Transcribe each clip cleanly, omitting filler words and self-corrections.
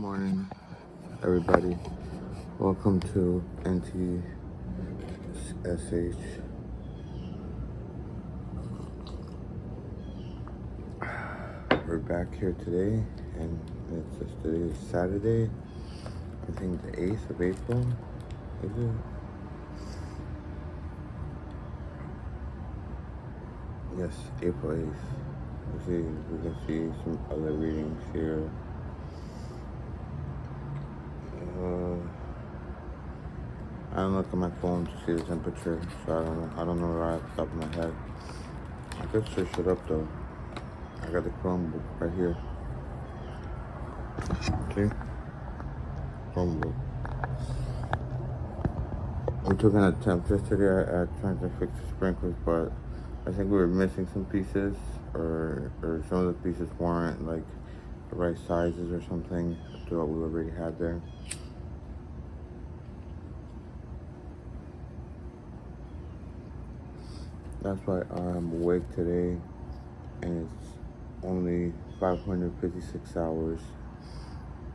morning, everybody. Welcome to NTSH. We're back here today, and today is Saturday. I think the 8th of April. Is it? Yes, April 8th. We can see some other readings here. I don't look at my phone to see the temperature, so I don't know right off the top of my head. I could search it up though. I got the Chromebook right here. See? Chromebook. We took an attempt yesterday at trying to fix the sprinklers, but I think we were missing some pieces, or some of the pieces weren't like the right sizes or something to what we already had there. That's why I'm awake today, and it's only 556 hours.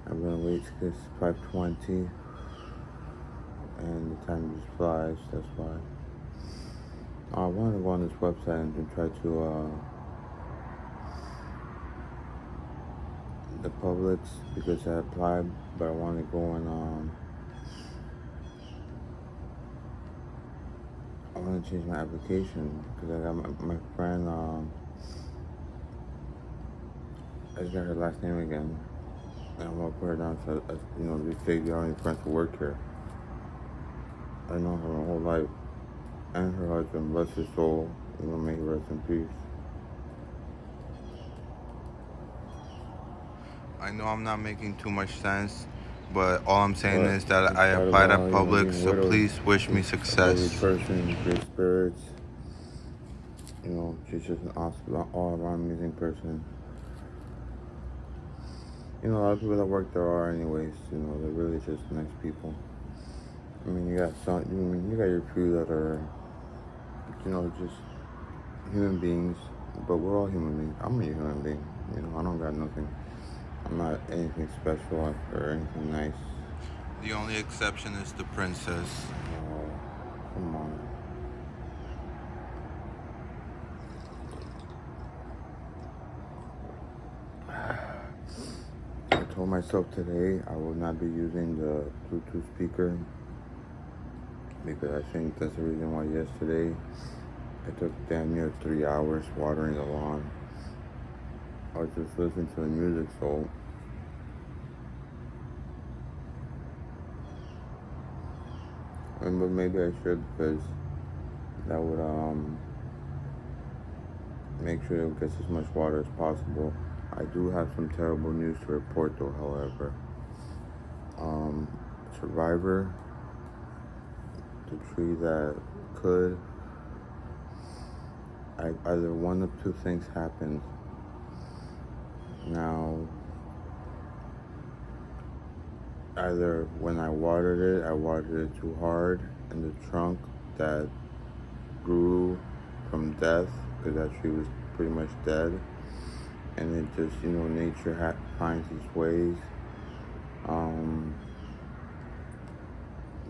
I've been awake since 5:20, and the time just flies. That's why I wanted to go on this website and try to the Publix, because I applied, but I want to go on. I want to change my application because I got my friend. I just got her last name again, and I'm gonna put her down so they say the only friends who work here. I know her my whole life, and her husband, bless his soul. May he rest in peace. I know I'm not making too much sense, but all I'm saying is that I applied at Publix, so please wish me success. Every person, great spirits. She's just an awesome, all-around amazing person. A lot of people that work there are anyways. They're really just nice people. You got your few that are, just human beings, but we're all human beings. I'm a human being. I don't got nothing. I'm not anything special or anything nice. The only exception is the princess. Oh, come on. I told myself today I will not be using the Bluetooth speaker, because I think that's the reason why yesterday I took damn near 3 hours watering the lawn. I was just listening to the music, but maybe I should, because that would make sure it gets as much water as possible. I do have some terrible news to report though, however. Survivor, the tree that could, either one of two things happened. Now, either when I watered it too hard, and the trunk that grew from death, because that tree was pretty much dead, and it just, nature finds its ways.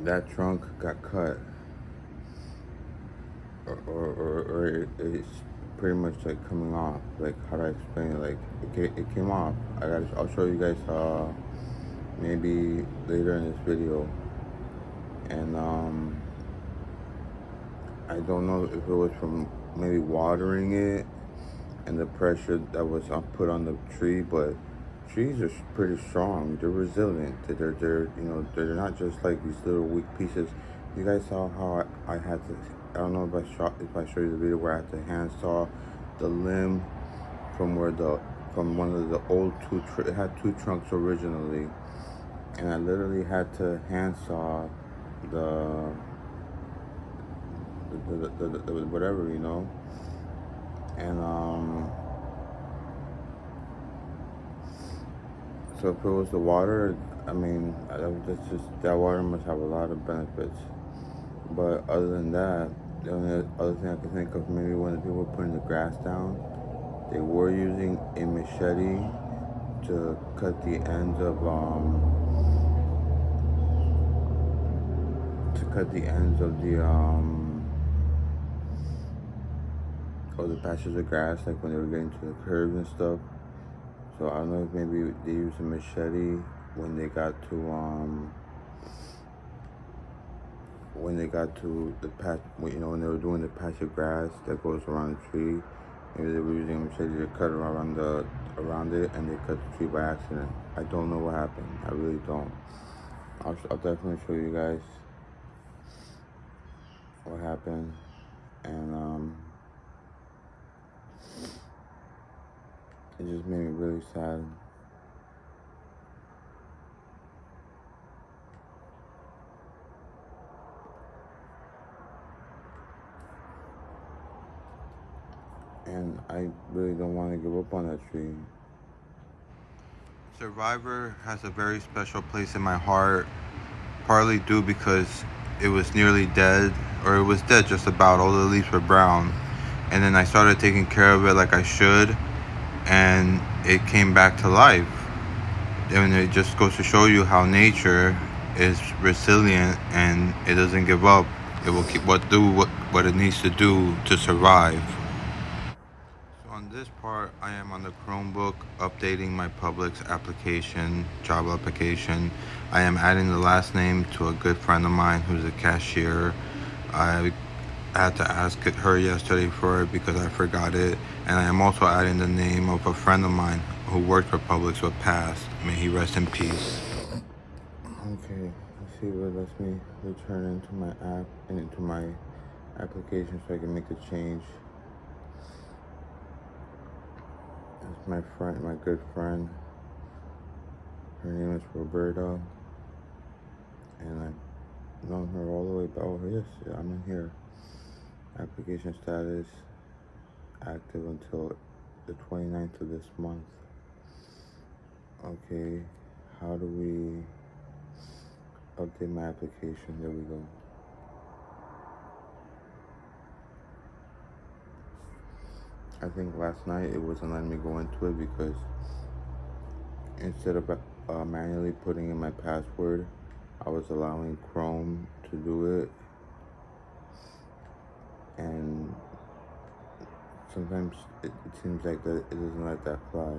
That trunk got cut, or it's pretty much like coming off. Like, how do I explain it? Like, it came off. I'll show you guys maybe later in this video. And I don't know if it was from maybe watering it and the pressure that was put on the tree, but trees are pretty strong. They're resilient. They're not just like these little weak pieces. You guys saw how I had to. I don't know if I showed you the video where I had to hand saw the limb from one of the old it had two trunks originally, and I literally had to hand saw the whatever, and so if it was the water, that water must have a lot of benefits. But other than that, the only other thing I can think of, maybe when the people were putting the grass down, they were using a machete to cut the ends of the patches of grass, like when they were getting to the curbs and stuff. So I don't know if maybe they used a machete when they got to the patch, when they were doing the patch of grass that goes around the tree. Maybe they were using a machete to cut around it, and they cut the tree by accident. I don't know what happened. I really don't. I'll definitely show you guys what happened, and it just made me really sad. And I really don't want to give up on that tree. Survivor has a very special place in my heart, partly due because it was nearly dead, or it was dead just about. All the leaves were brown. And then I started taking care of it like I should, and it came back to life. And it just goes to show you how nature is resilient and it doesn't give up. It will keep what it needs to do to survive. So on this part, I am on the Chromebook updating my Publix application, job application. I am adding the last name to a good friend of mine who's a cashier. I had to ask her yesterday for it because I forgot it. And I am also adding the name of a friend of mine who worked for Publix but passed. May he rest in peace. Okay, let's see what lets me return into my app and into my application so I can make the change. That's my friend, my good friend. Her name is Roberta. And I've known her all the way back. Oh, yes, I'm in here. Application status active until the 29th of this month. Okay, how do we update my application? There we go. I think last night it wasn't letting me go into it because instead of manually putting in my password, I was allowing Chrome to do it. And sometimes it seems like that it doesn't let that fly.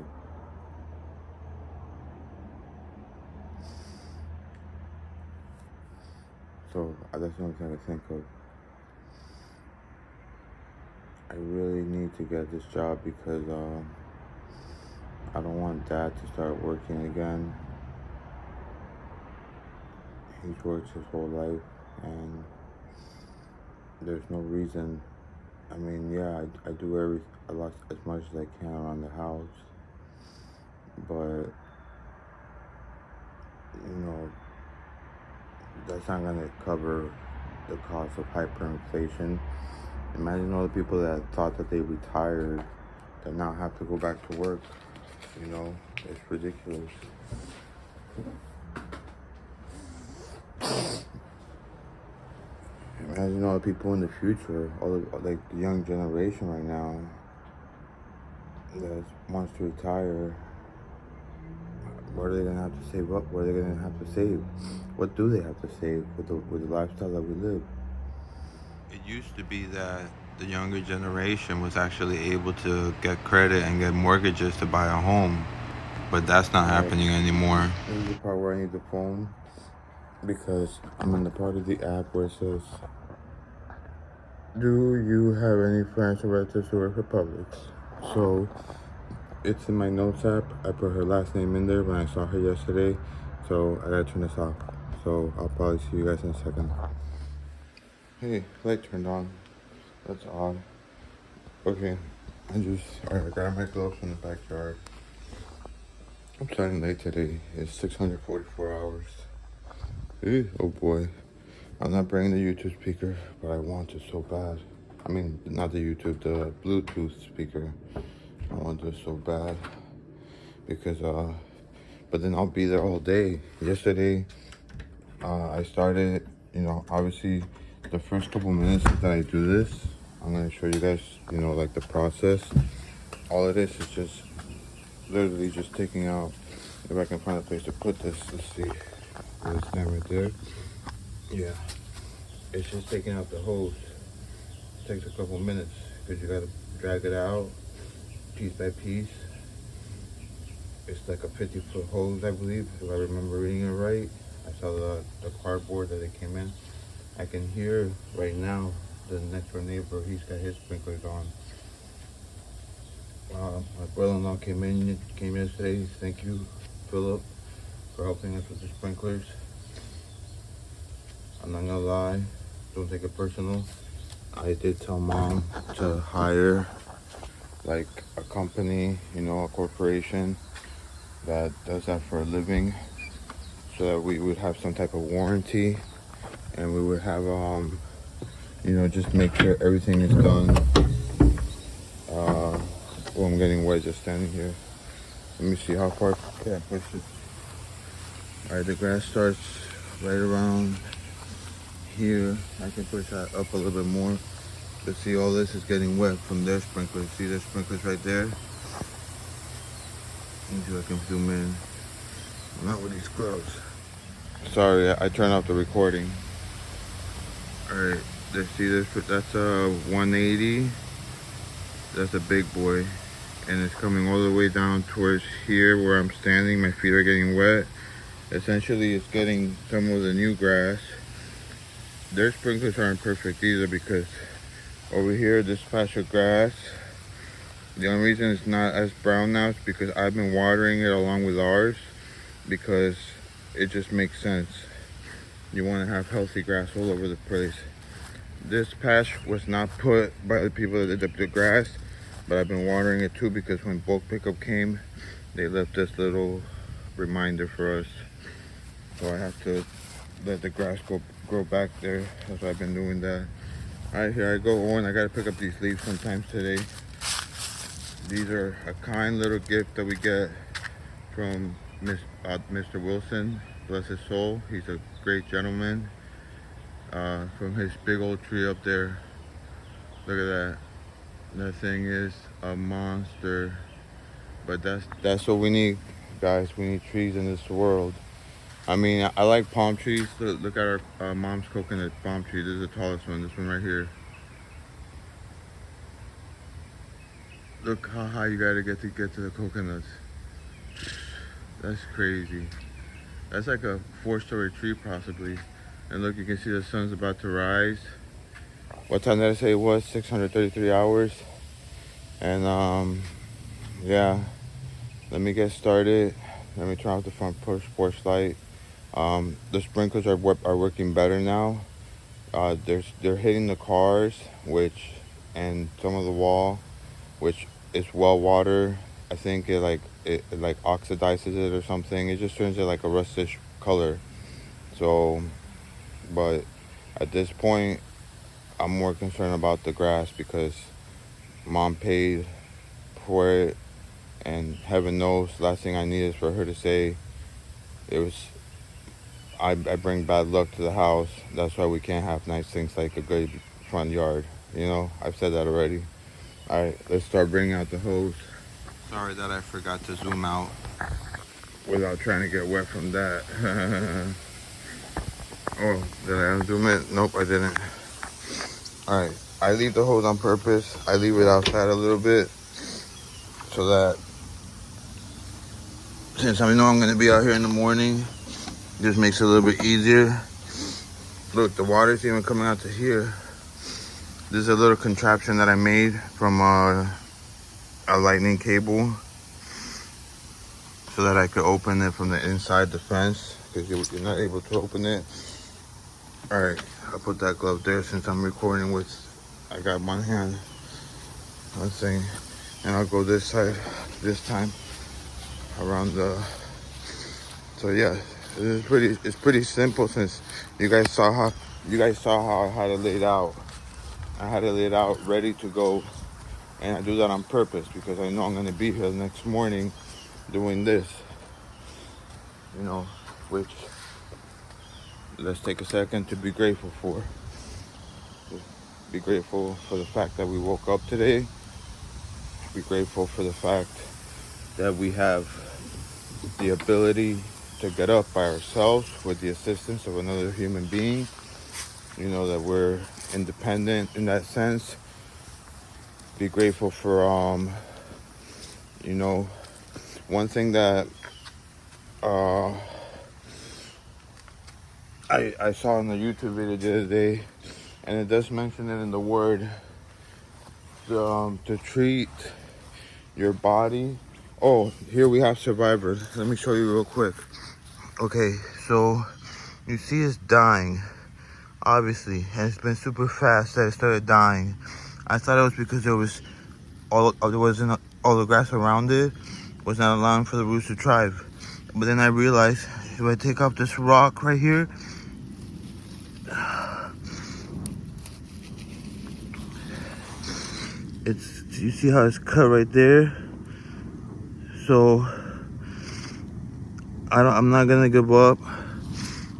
So that's the only thing I think of. I really need to get this job because I don't want Dad to start working again. He's worked his whole life and there's no reason. I mean, yeah, I do as much as I can around the house, but that's not gonna cover the cost of hyperinflation. Imagine all the people that thought that they retired that now have to go back to work. It's ridiculous. Imagine all the people in the future, the young generation right now that wants to retire. What are they gonna have to save up? What are they gonna have to save? What do they have to save with the lifestyle that we live? It used to be that the younger generation was actually able to get credit and get mortgages to buy a home, but that's not happening anymore. This is the part where I need the phone because I'm in the part of the app where it says, do you have any friends or relatives who work for Publix? So it's in my notes app. I put her last name in there when I saw her yesterday. So I gotta turn this off. So I'll probably see you guys in a second. Hey, light turned on. That's odd. Okay, I got my gloves from the backyard. I'm starting late today. It's 644 hours. Oh boy. I'm not bringing the YouTube speaker, but I want it so bad. I mean, not the YouTube, the Bluetooth speaker. I want this so bad because, but then I'll be there all day. Yesterday, I started, obviously the first couple minutes that I do this, I'm going to show you guys, like the process. All of this is just literally just taking out, if I can find a place to put this, let's see, this stand right there. Yeah, it's just taking out the hose. It takes a couple minutes because you gotta drag it out piece by piece. It's like a 50-foot hose, I believe, if I remember reading it right. I saw the cardboard that it came in. I can hear right now the next door neighbor, he's got his sprinklers on. My brother-in-law came yesterday. Thank you, Philip, for helping us with the sprinklers. I'm not gonna lie, don't take it personal. I did tell Mom to hire like a company, you know, a corporation that does that for a living, so that we would have some type of warranty, and we would have you know, just make sure everything is done. Oh, I'm getting wet just standing here. Let me see how far can I push it. Alright, the grass starts right around here. I can push that up a little bit more. But see, all this is getting wet from their sprinklers. See their sprinklers right there? Let me see if I can zoom in. Not with these gloves. Sorry, I turned off the recording. Alright, let's see this. That's a 180. That's a big boy. And it's coming all the way down towards here where I'm standing. My feet are getting wet. Essentially, it's getting some of the new grass. Their sprinklers aren't perfect either, because over here, this patch of grass, the only reason it's not as brown now is because I've been watering it along with ours, because it just makes sense. You want to have healthy grass all over the place. This patch was not put by the people that did the grass, but I've been watering it too, because when bulk pickup came, they left this little reminder for us. So I have to let the grass grow back there. That's why I've been doing that. Alright, here I go on. I gotta pick up these leaves sometimes today. These are a kind little gift that we get from Mr. Wilson. Bless his soul. He's a great gentleman. From his big old tree up there. Look at that. That thing is a monster. But that's what we need, guys. We need trees in this world. I mean, I like palm trees. Look at our mom's coconut palm tree. This is the tallest one. This one right here. Look how high you gotta get to the coconuts. That's crazy. That's like a 4-story tree possibly. And look, you can see the sun's about to rise. What time did I say it was? 633 hours. And yeah, let me get started. Let me turn off the front porch light. The sprinklers are working better now. They're hitting the cars, and some of the wall, which is well water. I think it like oxidizes it or something. It just turns it like a rustish color. So, but at this point, I'm more concerned about the grass, because Mom paid for it, and heaven knows, last thing I need is for her to say I bring bad luck to the house. That's why we can't have nice things like a good front yard. You know, I've said that already. All right, let's start bringing out the hose. Sorry that I forgot to zoom out without trying to get wet from that. Oh, did I unzoom it? Nope, I didn't. All right, I leave the hose on purpose. I leave it outside a little bit so that, since I know I'm gonna be out here in the morning, just makes it a little bit easier. Look, the water's even coming out to here. This is a little contraption that I made from a lightning cable, so that I could open it from the inside the fence, because you're not able to open it. All right, I'll put that glove there since I'm recording with, I got one hand. Let's see, and I'll go this side this time around the. So yeah, it's pretty simple, since you guys saw how I had it laid out. I had it laid out ready to go, and I do that on purpose because I know I'm gonna be here the next morning doing this. You know, which, let's take a second to be grateful for. Be grateful for the fact that we woke up today. Be grateful for the fact that we have the ability to get up by ourselves with the assistance of another human being. You know, that we're independent in that sense. Be grateful for, you know, one thing that I saw in the YouTube video the other day, and it does mention it in the word, to treat your body. Oh, here we have survivors. Let me show you real quick. Okay, so you see it's dying, obviously, and it's been super fast that it started dying. I thought it was because there wasn't all the grass around it was not allowing for the roots to thrive. But then I realized if I take off this rock right here, you see how it's cut right there. So I'm not gonna give up.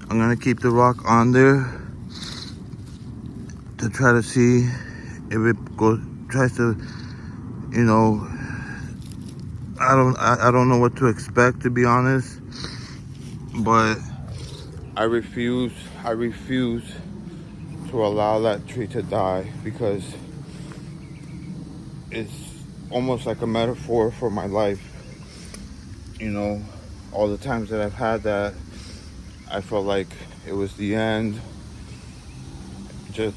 I'm gonna keep the rock on there to try to see if it tries to, you know, I don't know what to expect, to be honest, but I refuse to allow that tree to die, because it's almost like a metaphor for my life. You know, all the times that I've had that, I felt like it was the end, just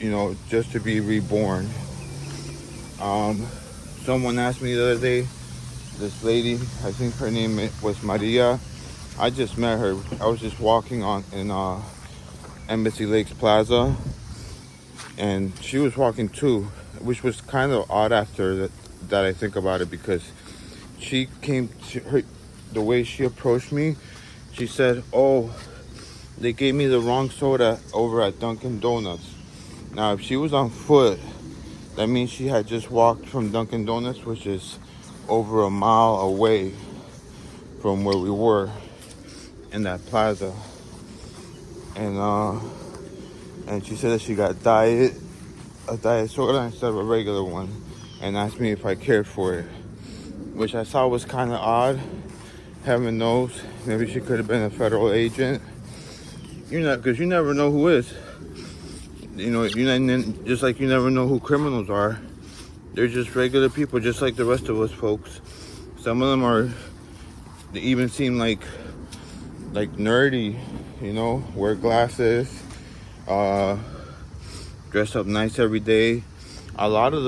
you know, just to be reborn. Someone asked me the other day, this lady, I think her name was Maria. I just met her. I was just walking in Embassy Lakes Plaza, and she was walking too, which was kind of odd after that I think about it, because she came to her, the way she approached me, she said, "Oh, they gave me the wrong soda over at Dunkin' Donuts." Now, if she was on foot, that means she had just walked from Dunkin' Donuts, which is over a mile away from where we were in that plaza. And she said that she got a diet soda instead of a regular one, and asked me if I cared for it, which I thought was kind of odd. Heaven knows, maybe she could have been a federal agent. Because you never know who is. You know, just like you never know who criminals are. They're just regular people, just like the rest of us folks. Some of them they even seem like nerdy, you know, wear glasses, dress up nice every day. A lot of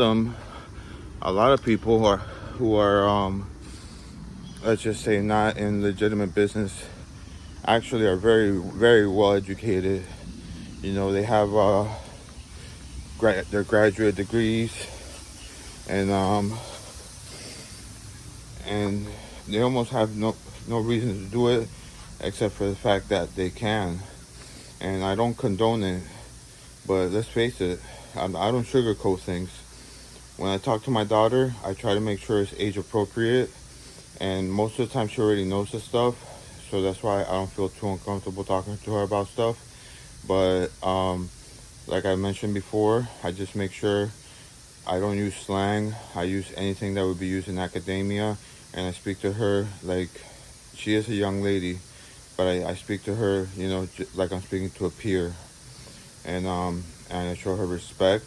people who are let's just say not in legitimate business, actually are very, very well educated. You know, they have their graduate degrees, and they almost have no reason to do it except for the fact that they can. And I don't condone it, but let's face it, I don't sugarcoat things. When I talk to my daughter, I try to make sure it's age appropriate, and most of the time she already knows the stuff, so that's why I don't feel too uncomfortable talking to her about stuff. But like I mentioned before, I just make sure I don't use slang. I use anything that would be used in academia, and I speak to her like she is a young lady, but I speak to her, you know, like I'm speaking to a peer, and I show her respect,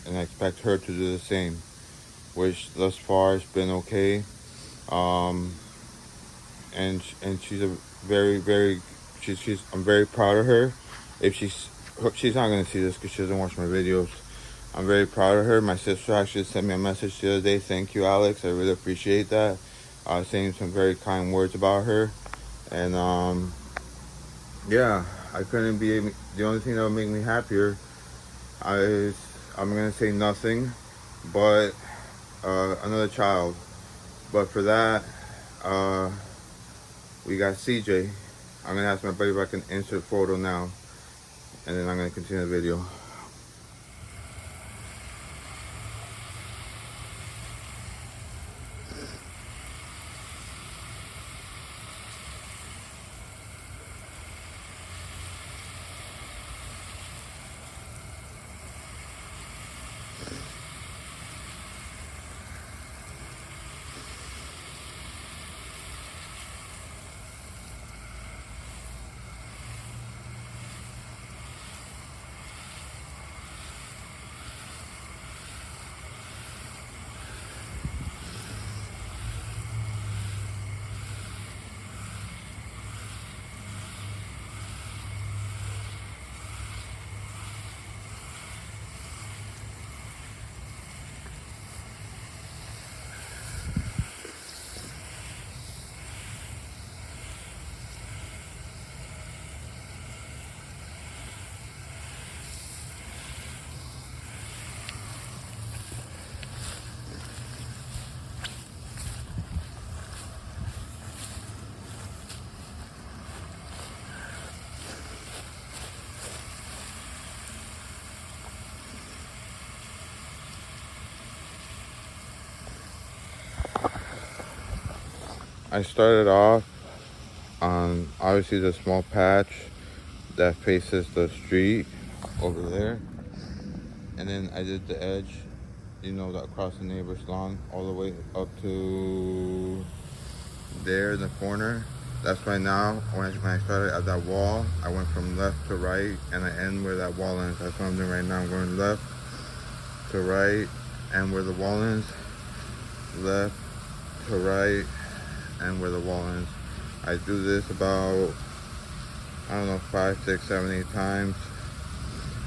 and I expect her to do the same, which thus far has been okay. And she's a very, very, I'm very proud of her. If she's not gonna see this because she doesn't watch my videos. I'm very proud of her. My sister actually sent me a message the other day. Thank you, Alex. I really appreciate that. Saying some very kind words about her. And yeah, I couldn't be. The only thing that would make me happier is, I'm gonna say nothing, but another child. But for that, we got CJ. I'm gonna ask my buddy if I can insert photo now, and then I'm gonna continue the video. I started off on obviously the small patch that faces the street over there, and then I did the edge, across the neighbor's lawn all the way up to there in the corner. That's why now when I started at that wall, I went from left to right, and I end where that wall ends. That's what I'm doing right now. I'm going left to right, and where the wall ends, left to right, and where the wall ends. I do this about, I don't know, 5, 6, 7, 8 times,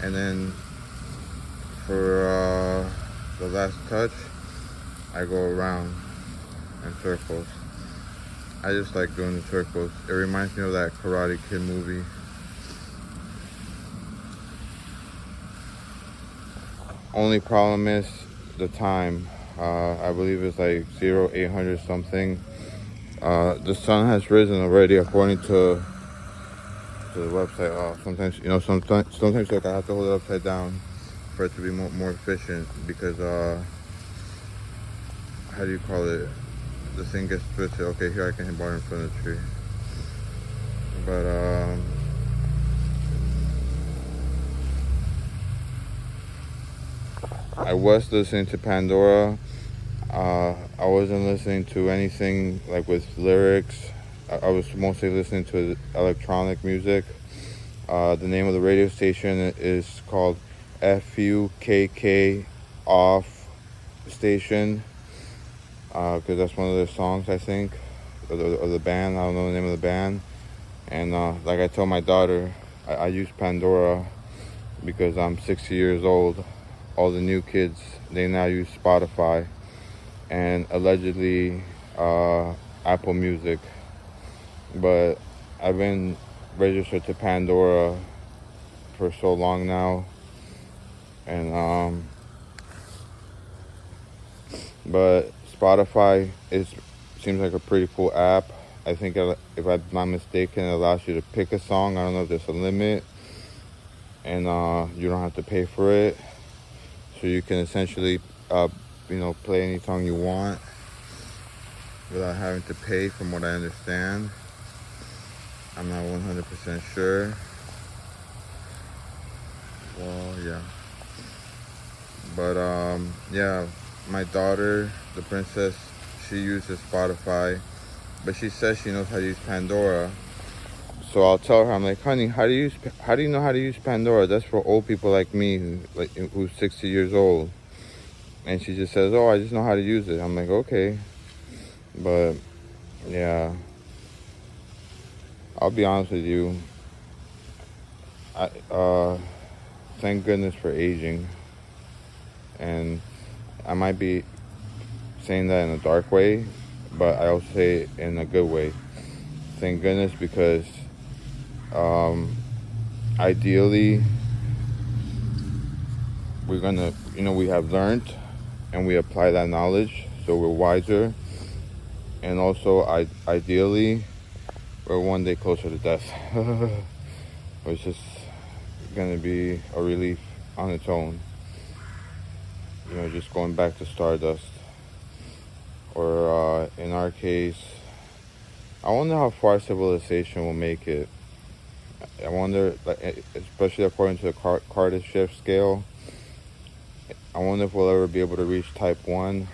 and then for the last touch, I go around in circles. I just like doing the circles. It reminds me of that Karate Kid movie. Only problem is the time. I believe it's like 0800 something. The sun has risen already according to the website. Sometimes like I have to hold it upside down for it to be more efficient, because how do you call it? The thing gets twisted. Okay, here I can hit bar in front of the tree. But I was listening to Pandora. I wasn't listening to anything like with lyrics. I was mostly listening to electronic music. The name of the radio station is called FUKK Off Station, because that's one of their songs, I think, or the band. I don't know the name of the band. And like I told my daughter, I use Pandora because I'm 60 years old. All the new kids, they now use Spotify and allegedly Apple Music. But I've been registered to Pandora for so long now, and but Spotify seems like a pretty cool app. I think, if I'm not mistaken, it allows you to pick a song. I don't know if there's a limit, and you don't have to pay for it. So you can essentially, play any song you want without having to pay, from what I understand. I'm not 100% sure. Well, yeah. But, yeah, my daughter, the princess, she uses Spotify, but she says she knows how to use Pandora. So I'll tell her, I'm like, honey, how do you know how to use Pandora? That's for old people like me, who's 60 years old. And she just says, oh, I just know how to use it. I'm like, okay. But yeah, I'll be honest with you. Thank goodness for aging. And I might be saying that in a dark way, but I also say it in a good way. Thank goodness, because ideally, we're gonna, we have learned and we apply that knowledge, so we're wiser. And also, ideally, we're one day closer to death, which is gonna be a relief on its own. Just going back to stardust. Or in our case, I wonder how far civilization will make it. I wonder, especially according to the Kardashev scale, I wonder if we'll ever be able to reach type 1.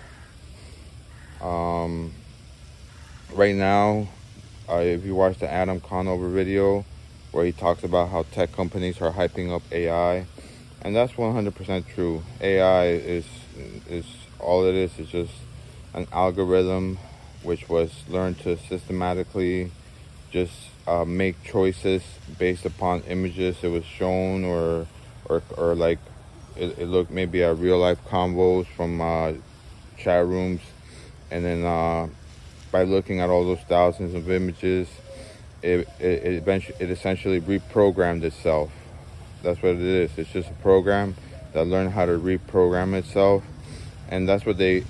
Right now, if you watch the Adam Conover video where he talks about how tech companies are hyping up AI, and that's 100% true. AI is all it is just an algorithm which was learned to systematically just make choices based upon images it was shown, or like it looked maybe at real life convos from chat rooms, and then by looking at all those thousands of images, it essentially reprogrammed itself. That's what it is. It's just a program that learned how to reprogram itself, and that's what the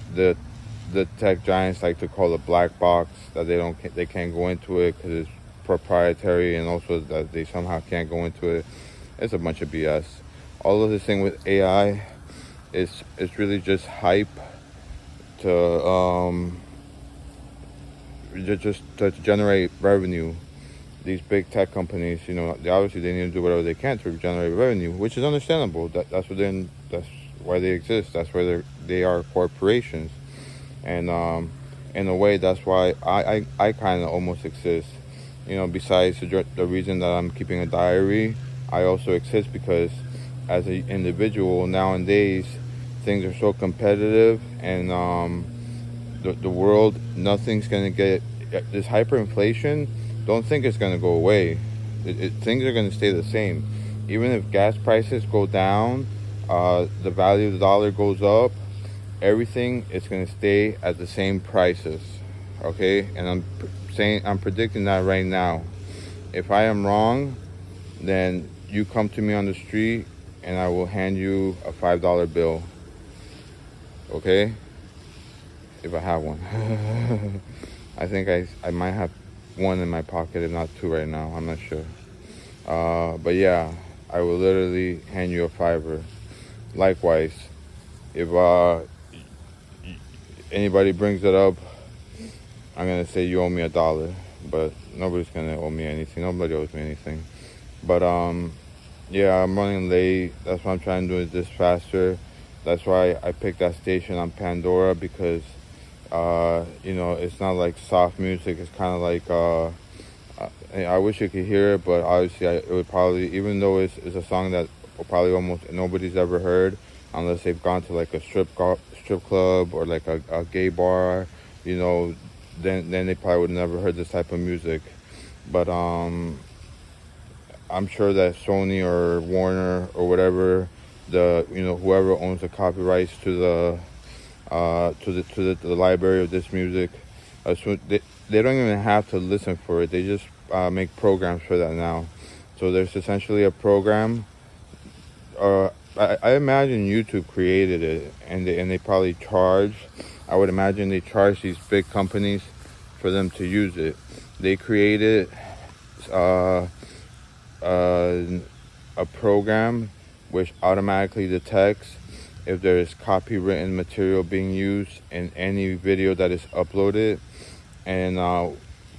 tech giants like to call a black box, that they can't go into it because it's proprietary, and also that they somehow can't go into it. It's a bunch of BS. All of this thing with AI is really just hype to just to generate revenue. These big tech companies, obviously they need to do whatever they can to generate revenue, which is understandable. That's why they exist. That's why they are corporations, and in a way, that's why I kind of almost exist. Besides the reason that I'm keeping a diary, I also exist because as an individual nowadays, things are so competitive, and the world, nothing's gonna get this hyperinflation. Don't think it's gonna go away. Things are gonna stay the same, even if gas prices go down, the value of the dollar goes up. Everything is gonna stay at the same prices. Okay, and I'm predicting that right now. If I am wrong, then you come to me on the street and I will hand you a $5 bill. Okay? If I have one. I think I might have one in my pocket, if not two right now. I'm not sure. But yeah, I will literally hand you a $5. Likewise, if anybody brings it up, I'm gonna say you owe me $1, but nobody's gonna owe me anything. Nobody owes me anything. But yeah, I'm running late. That's why I'm trying to do this faster. That's why I picked that station on Pandora, because it's not like soft music. It's kind of like I wish you could hear it, but obviously it would probably, even though it's a song that probably almost nobody's ever heard, unless they've gone to like a strip club or like a gay bar, then they probably would have never heard this type of music. But I'm sure that Sony or Warner or whatever, whoever owns the copyrights to the library of this music, so they don't even have to listen for it. They just make programs for that now. So there's essentially a program. I imagine YouTube created it, and they probably charge. I would imagine they charge these big companies for them to use it. They created a program which automatically detects if there is copywritten material being used in any video that is uploaded, and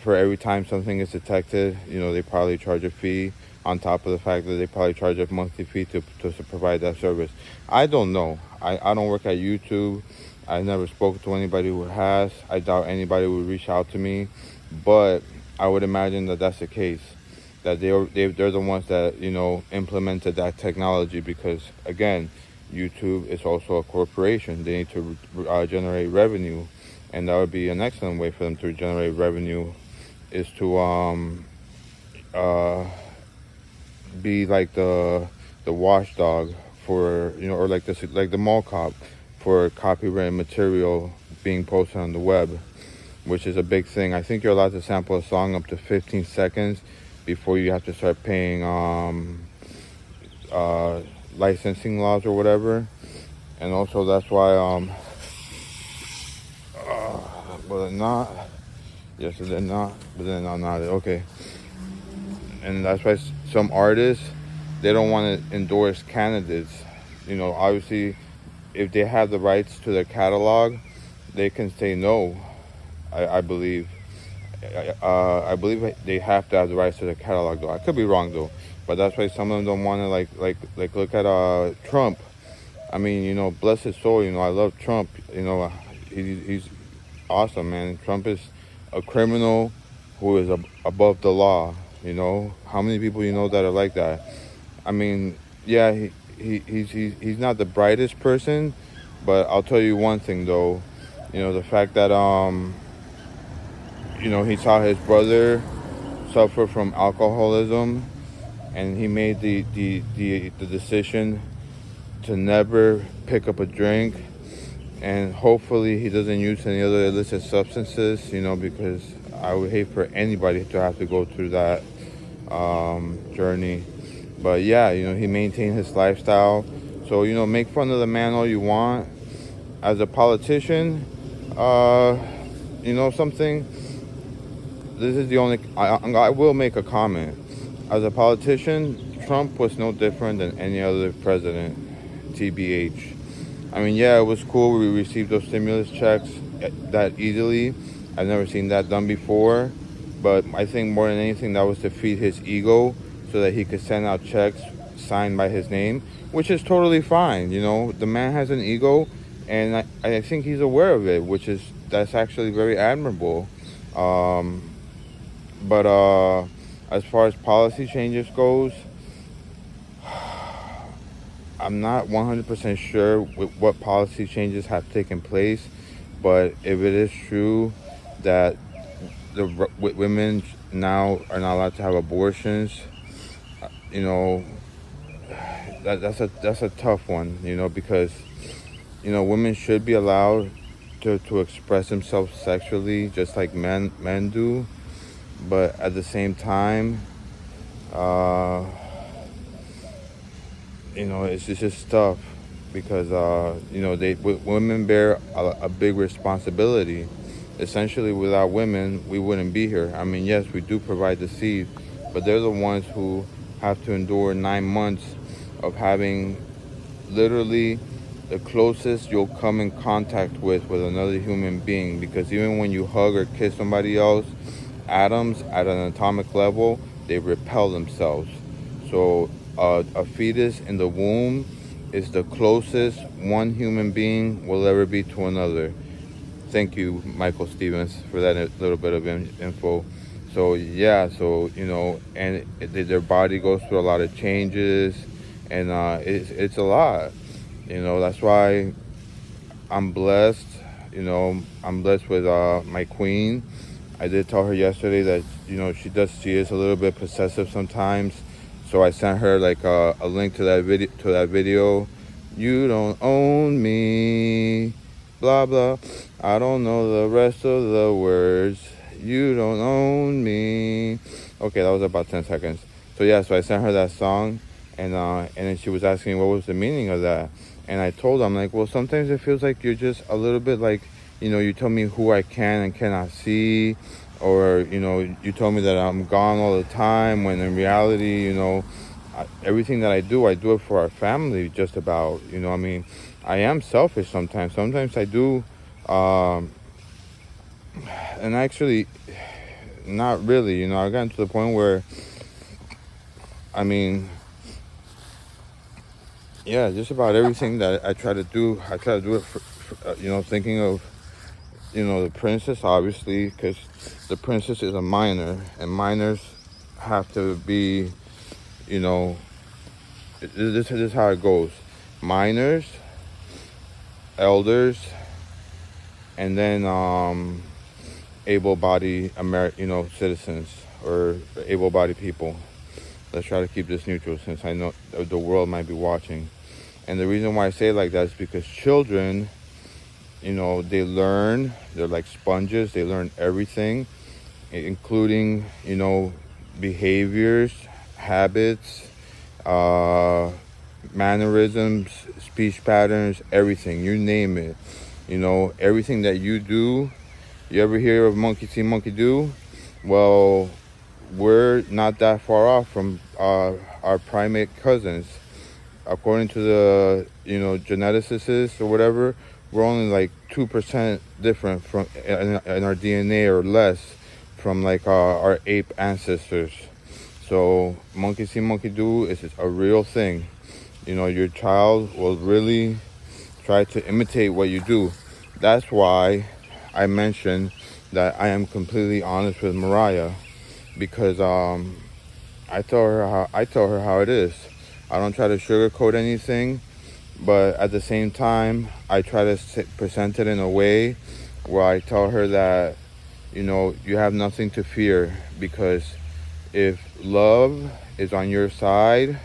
for every time something is detected, they probably charge a fee on top of the fact that they probably charge a monthly fee to provide that service. I don't know. I don't work at YouTube. I never spoke to anybody who has. I doubt anybody would reach out to me, but I would imagine that that's the case. That they're the ones that implemented that technology, because again, YouTube is also a corporation. They need to generate revenue, and that would be an excellent way for them to generate revenue, is to be like the watchdog for or like the mall cop for copyrighted material being posted on the web, which is a big thing. I think you're allowed to sample a song up to 15 seconds before you have to start paying licensing laws or whatever. And also that's why well, not, yes, it did not, but then not okay. And that's why some artists, they don't want to endorse candidates. Obviously, if they have the rights to their catalog, they can say no. I believe. I believe they have to have the rights to their catalog, though. I could be wrong, though. But that's why some of them don't want to like look at Trump. I mean, bless his soul. I love Trump. He's awesome, man. Trump is a criminal who is above the law. How many people that are like that? I mean, yeah, he's not the brightest person, but I'll tell you one thing though. The fact that he saw his brother suffer from alcoholism, and he made the decision to never pick up a drink, and hopefully he doesn't use any other illicit substances. Because I would hate for anybody to have to go through that journey. But yeah, he maintained his lifestyle. So make fun of the man all you want. As a politician, something. This is the only. I will make a comment. As a politician, Trump was no different than any other president. TBH. I mean, yeah, it was cool. We received those stimulus checks that easily. I've never seen that done before, but I think more than anything that was to feed his ego so that he could send out checks signed by his name, which is totally fine. You know, the man has an ego, and I think he's aware of it, that's actually very admirable. Um, but as far as policy changes goes, I'm not 100% sure what policy changes have taken place, but if it is true that women now are not allowed to have abortions, you know, that's a tough one, you know, because women should be allowed to express themselves sexually just like men do, but at the same time, uh, it's just tough because women bear a big responsibility. Essentially, without women, we wouldn't be here. I mean, yes, we do provide the seed, but they're the ones who have to endure 9 months of having literally the closest you'll come in contact with another human being, because even when you hug or kiss somebody else, atoms at an atomic level, they repel themselves. So a fetus in the womb is the closest one human being will ever be to another. Thank you, Michael Stevens, for that little bit of info. So yeah, and their body goes through a lot of changes, and it's a lot. That's why I'm blessed. I'm blessed with my queen. I did tell her yesterday that she is a little bit possessive sometimes. So I sent her like a link to that video. You don't own me, blah blah. I don't know the rest of the words. You don't own me. Okay, that was about 10 seconds. So yeah, so I sent her that song, and then she was asking what was the meaning of that. And I told her, I'm like, well, sometimes it feels like you're just a little bit like, you tell me who I can and cannot see, or, you told me that I'm gone all the time, when in reality, everything that I do it for our family, just about, I mean, I am selfish sometimes. Sometimes I do, and actually, not really, I've gotten to the point where, I mean, yeah, just about everything that I try to do it for thinking of, the princess, obviously, because the princess is a minor, and minors have to be, this is how it goes. Minors, elders, and then able-bodied citizens, or able-bodied people. Let's try to keep this neutral, since I know the world might be watching. And the reason why I say it like that is because children, they learn. They're like sponges. They learn everything, including, behaviors, habits, mannerisms, speech patterns, everything. You name it. Everything that you do. You ever hear of monkey see, monkey do? Well, we're not that far off from our primate cousins. According to the geneticists or whatever, we're only like 2% different from in our DNA, or less, from like our ape ancestors. So monkey see, monkey do is a real thing. Your child will really try to imitate what you do. That's why I mentioned that I am completely honest with Mariah, because I tell her how it is. I don't try to sugarcoat anything, but at the same time, I try to present it in a way where I tell her that, you have nothing to fear, because if love is on your side,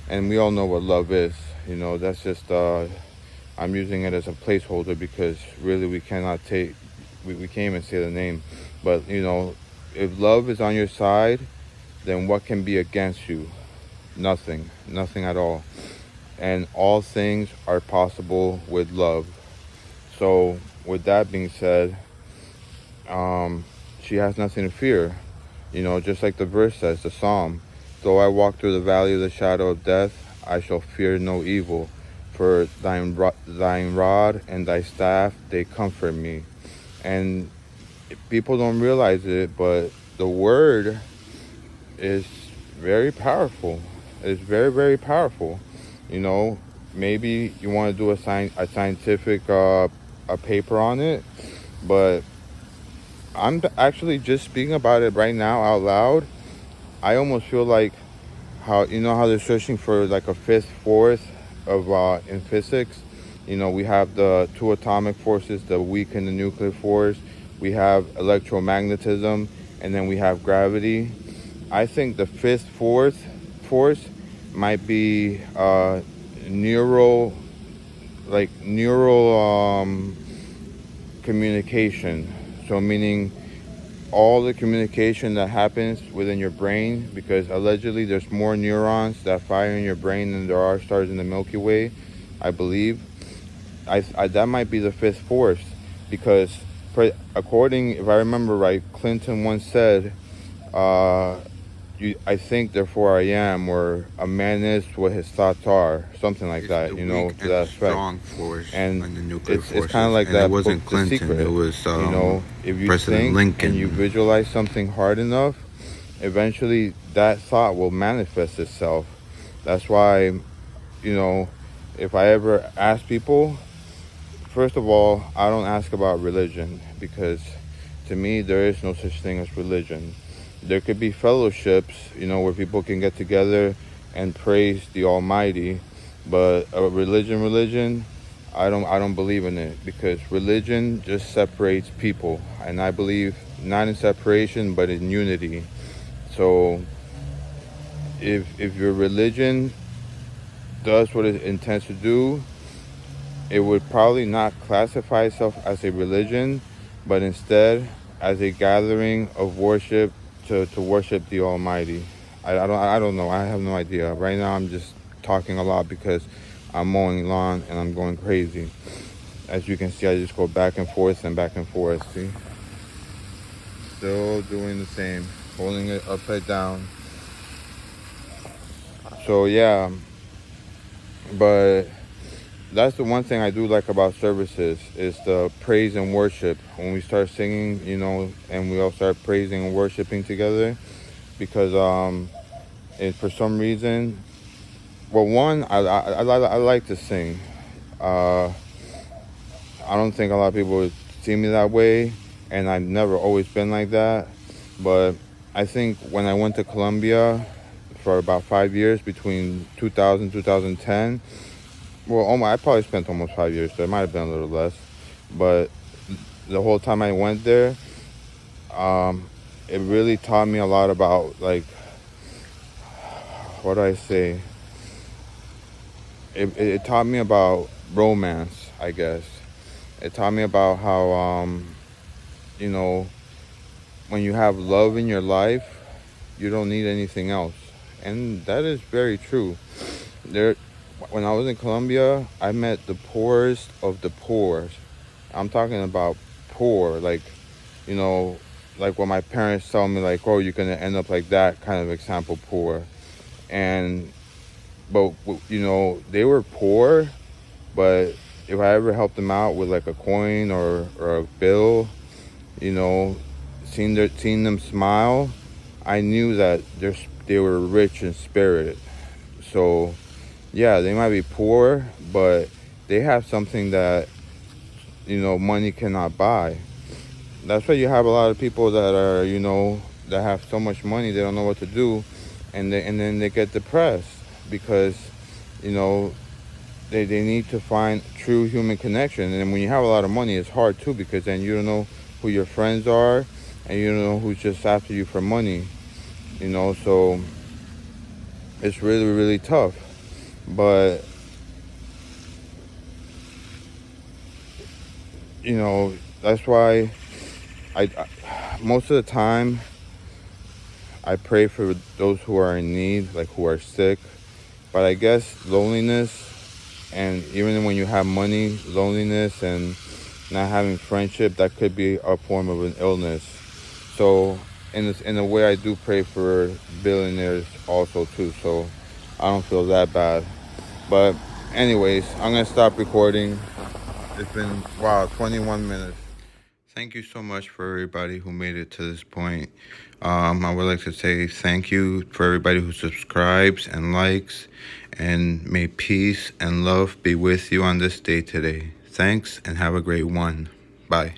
and we all know what love is, that's just, I'm using it as a placeholder, because really we cannot we can't even say the name, but, if love is on your side, then what can be against you? Nothing at all. And all things are possible with love. So with that being said, she has nothing to fear. Just like the verse says, the Psalm, though I walk through the valley of the shadow of death, I shall fear no evil, for thine rod and thy staff, they comfort me. And people don't realize it, but the word is very powerful. It's very, very powerful. You know, maybe you want to do a scientific a paper on it, but I'm actually just speaking about it right now out loud. I almost feel like how, you know how they're searching for like a fifth force of in physics. You know, we have the two atomic forces, the weak and the nuclear force. We have electromagnetism, and then we have gravity. I think the fifth force might be neural, like neural communication. So meaning all the communication that happens within your brain, because allegedly there's more neurons that fire in your brain than there are stars in the Milky Way, I believe. That might be the fifth force, because according, if I remember right, Clinton once said, I think, therefore I am, or a man is what his thoughts are, something like that, you know, to that effect. Strong force and the nuclear it's kind of like and that it wasn't book, Clinton, The Secret. it was You know, if you President think Lincoln. and you visualize something hard enough, eventually that thought will manifest itself. That's why, you know, if I ever ask people, first of all, I don't ask about religion, because to me there is no such thing as religion. There could be fellowships, you know, where people can get together and praise the Almighty, but a religion, I don't believe in it, because religion just separates people, and I believe not in separation but in unity. So if your religion does what it intends to do, it would probably not classify itself as a religion, but instead as a gathering of worship to worship the Almighty. I don't know. I have no idea. Right now I'm just talking a lot because I'm mowing lawn and I'm going crazy. As you can see, I just go back and forth and back and forth. See? Still doing the same. Holding it upside down. So yeah, but that's the one thing I do like about services, is the praise and worship. When we start singing, you know, and we all start praising and worshiping together, because for some reason, well, one, I like to sing. I don't think a lot of people would see me that way, and I've never always been like that. But I think when I went to Colombia for about 5 years, between 2000 2010, well, I probably spent almost 5 years there. It might have been a little less, but the whole time I went there, it really taught me a lot about, like, what do I say? It taught me about romance, I guess. It taught me about how, you know, when you have love in your life, you don't need anything else, and that is very true. When I was in Colombia, I met the poorest of the poor. I'm talking about poor, like, you know, like what my parents tell me, like, oh, you're gonna end up like that kind of example, poor. But you know, they were poor, but if I ever helped them out with like a coin or a bill, you know, seeing them smile, I knew that they were rich in spirit. So yeah, they might be poor, but they have something that, you know, money cannot buy. That's why you have a lot of people that are, you know, that have so much money they don't know what to do, and then they get depressed, because, you know, they need to find true human connection. And then when you have a lot of money, it's hard too, because then you don't know who your friends are, and you don't know who's just after you for money, you know. So it's really, really tough. But, you know, that's why I most of the time I pray for those who are in need, like who are sick. But I guess loneliness, and even when you have money, loneliness and not having friendship, that could be a form of an illness. So in a way, I do pray for billionaires also too, so I don't feel that bad. But anyways, I'm gonna stop recording. It's been, wow, 21 minutes. Thank you so much for everybody who made it to this point. I would like to say thank you for everybody who subscribes and likes, and may peace and love be with you on this day today. Thanks, and have a great one. Bye.